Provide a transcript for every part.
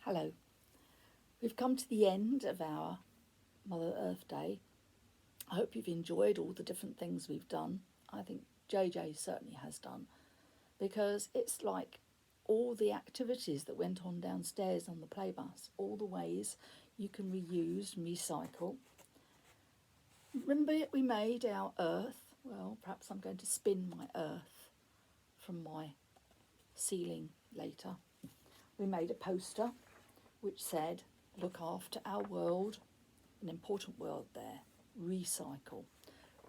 Hello. We've come to the end of our Mother Earth Day. I hope you've enjoyed all the different things we've done. I think JJ certainly has done, because it's like all the activities that went on downstairs on the play bus, all the ways you can reuse and recycle. Remember we made our earth? Well, perhaps I'm going to spin my earth from my ceiling later. We made a poster which said, "Look after our world," an important word there, recycle.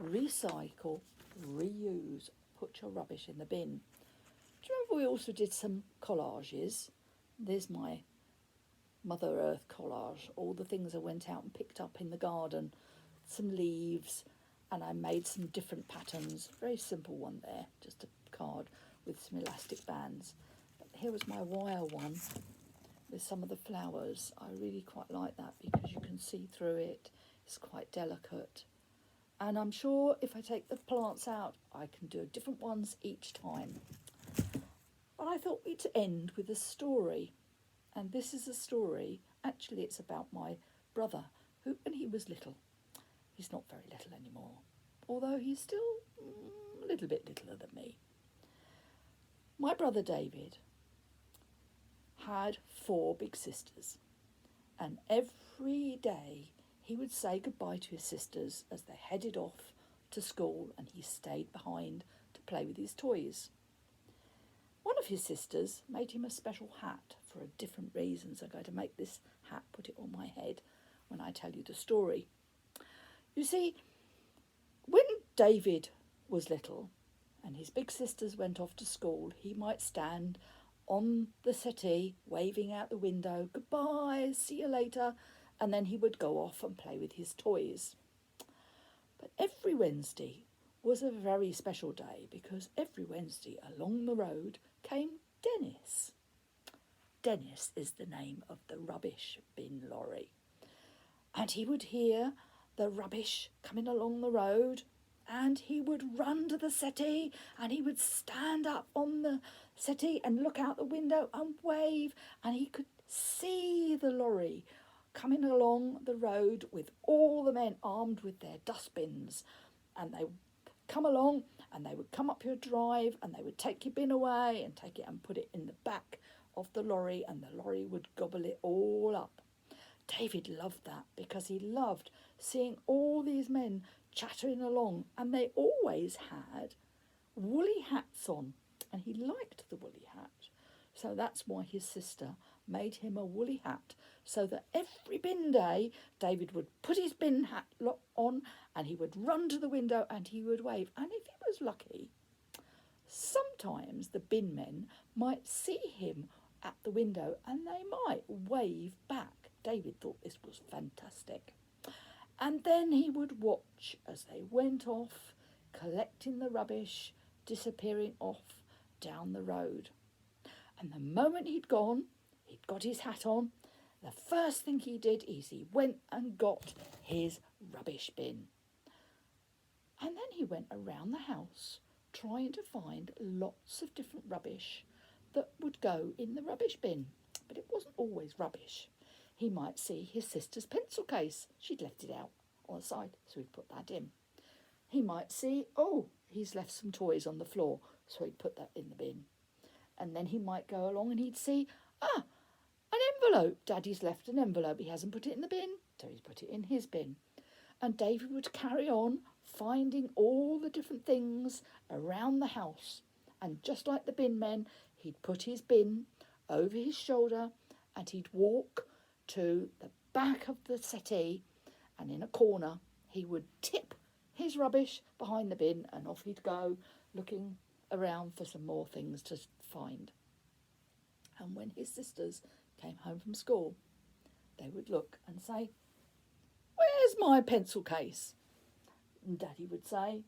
Recycle, reuse, put your rubbish in the bin. Do you remember we also did some collages? There's my Mother Earth collage, all the things I went out and picked up in the garden, some leaves, and I made some different patterns. Very simple one there, just a card with some elastic bands. But here was my wire one with some of the flowers. I really quite like that because you can see through it. It's quite delicate. And I'm sure if I take the plants out, I can do different ones each time. But I thought we'd end with a story. And this is a story, actually it's about my brother, who, when he was little, he's not very little anymore, although he's still a little bit littler than me. My brother David had 4 big sisters, and every day he would say goodbye to his sisters as they headed off to school, and he stayed behind to play with his toys. One of his sisters made him a special hat for a different reason, so I'm going to make this hat, put it on my head when I tell you the story. You see, when David was little and his big sisters went off to school, he might stand on the settee, waving out the window, "Goodbye, see you later," and then he would go off and play with his toys. But every Wednesday was a very special day, because every Wednesday along the road came Dennis. Dennis is the name of the rubbish bin lorry. And he would hear the rubbish coming along the road, and he would run to the settee, and he would stand up on the settee and look out the window and wave, and he could see the lorry coming along the road with all the men armed with their dustbins, and they would come along and they would come up your drive and they would take your bin away and take it and put it in the back of the lorry, and the lorry would gobble it all up. David loved that because he loved seeing all these men chattering along, and they always had woolly hats on, and he liked the woolly hat. So that's why his sister made him a woolly hat, so that every bin day David would put his bin hat on and he would run to the window and he would wave. And if he was lucky, sometimes the bin men might see him at the window and they might wave back. David thought this was fantastic. And then he would watch as they went off, collecting the rubbish, disappearing off down the road. And the moment he'd got his hat on, the first thing he did is he went and got his rubbish bin. And then he went around the house trying to find lots of different rubbish that would go in the rubbish bin. But it wasn't always rubbish. He might see his sister's pencil case. She'd left it out on the side, so he'd put that in. He might see, he's left some toys on the floor, so he'd put that in the bin. And then he might go along and he'd see, an envelope. Daddy's left an envelope. He hasn't put it in the bin, so he's put it in his bin. And David would carry on finding all the different things around the house. And just like the bin men, he'd put his bin over his shoulder and he'd walk to the back of the settee, and in a corner he would tip his rubbish behind the bin, and off he'd go looking around for some more things to find. And when his sisters came home from school, they would look and say, "Where's my pencil case?" And Daddy would say,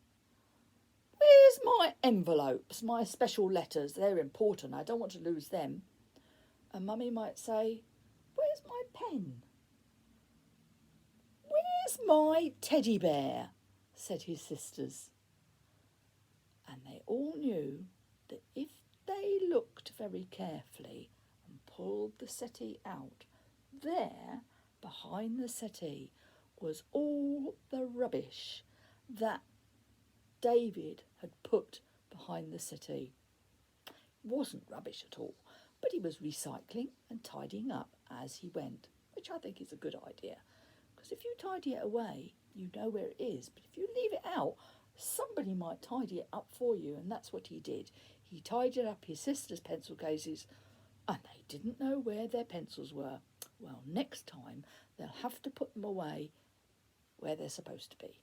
"Where's my envelopes, my special letters? They're important, I don't want to lose them." And Mummy might say, "Where's my pen?" "Where's my teddy bear?" said his sisters. And they all knew that if they looked very carefully and pulled the settee out, there, behind the settee, was all the rubbish that David had put behind the settee. It wasn't rubbish at all, but he was recycling and tidying up as he went, which I think is a good idea. Because if you tidy it away, you know where it is. But if you leave it out, somebody might tidy it up for you, and that's what he did. He tidied up his sister's pencil cases, and they didn't know where their pencils were. Well, next time they'll have to put them away where they're supposed to be.